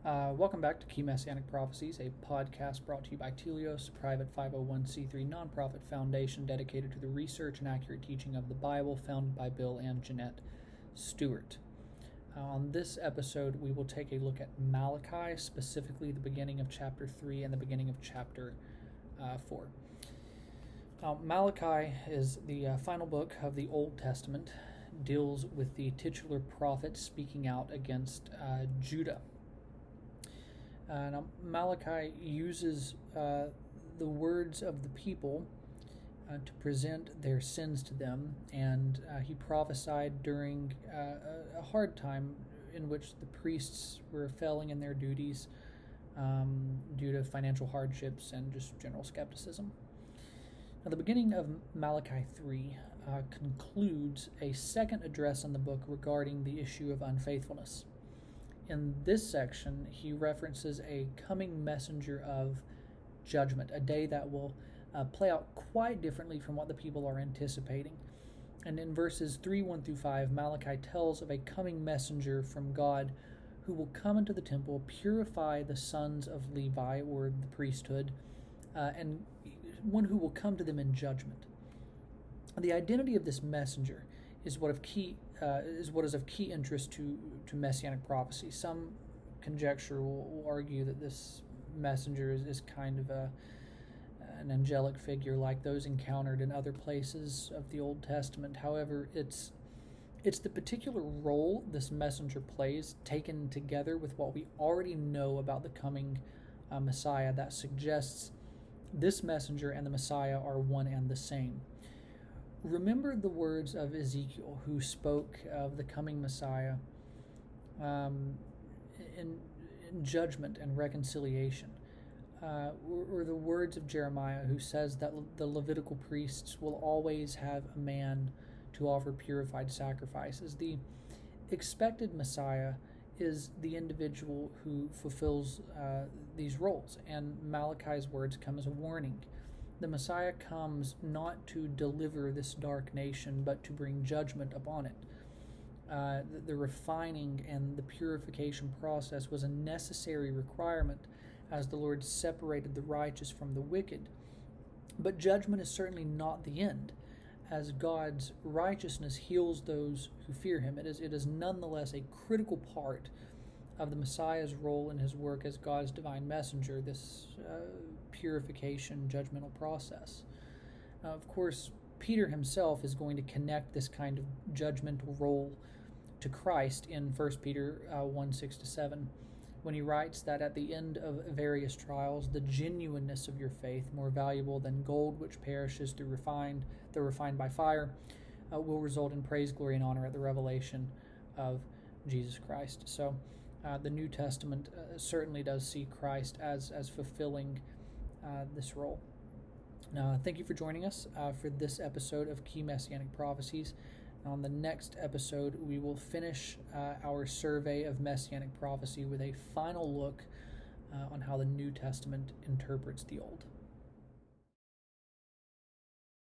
Welcome back to Key Messianic Prophecies, a podcast brought to you by Telios, a private 501c3 nonprofit foundation dedicated to the research and accurate teaching of the Bible, founded by Bill and Jeanette Stewart. On this episode, we will take a look at Malachi, specifically the beginning of chapter 3 and the beginning of chapter 4. Malachi is the final book of the Old Testament, deals with the titular prophet speaking out against Judah. Now, Malachi uses the words of the people to present their sins to them, and he prophesied during a hard time in which the priests were failing in their duties due to financial hardships and just general skepticism. Now, the beginning of Malachi 3 concludes a second address in the book regarding the issue of unfaithfulness. In this section, he references a coming messenger of judgment, a day that will play out quite differently from what the people are anticipating. And in verses 1 through 5, Malachi tells of a coming messenger from God who will come into the temple, purify the sons of Levi, or the priesthood, and one who will come to them in judgment. The identity of this messenger is what is of key interest to Messianic prophecy. Some conjecture will argue that this messenger is kind of an angelic figure like those encountered in other places of the Old Testament. However, it's the particular role this messenger plays, taken together with what we already know about the coming Messiah, that suggests this messenger and the Messiah are one and the same. Remember the words of Ezekiel, who spoke of the coming Messiah in judgment and reconciliation, or the words of Jeremiah, who says that the Levitical priests will always have a man to offer purified sacrifices. The expected Messiah is the individual who fulfills these roles, and Malachi's words come as a warning. The Messiah comes not to deliver this dark nation, but to bring judgment upon it. The refining and the purification process was a necessary requirement as the Lord separated the righteous from the wicked. But judgment is certainly not the end, as God's righteousness heals those who fear Him. It is nonetheless a critical part of the Messiah's role in His work as God's divine messenger, this purification, judgmental process. Of course, Peter himself is going to connect this kind of judgmental role to Christ in 1 Peter 1:6-7, when he writes that at the end of various trials, the genuineness of your faith, more valuable than gold which perishes though refined by fire, will result in praise, glory, and honor at the revelation of Jesus Christ. So the New Testament certainly does see Christ as fulfilling this role. Now, thank you for joining us for this episode of Key Messianic Prophecies. On the next episode, we will finish our survey of Messianic prophecy with a final look on how the New Testament interprets the Old.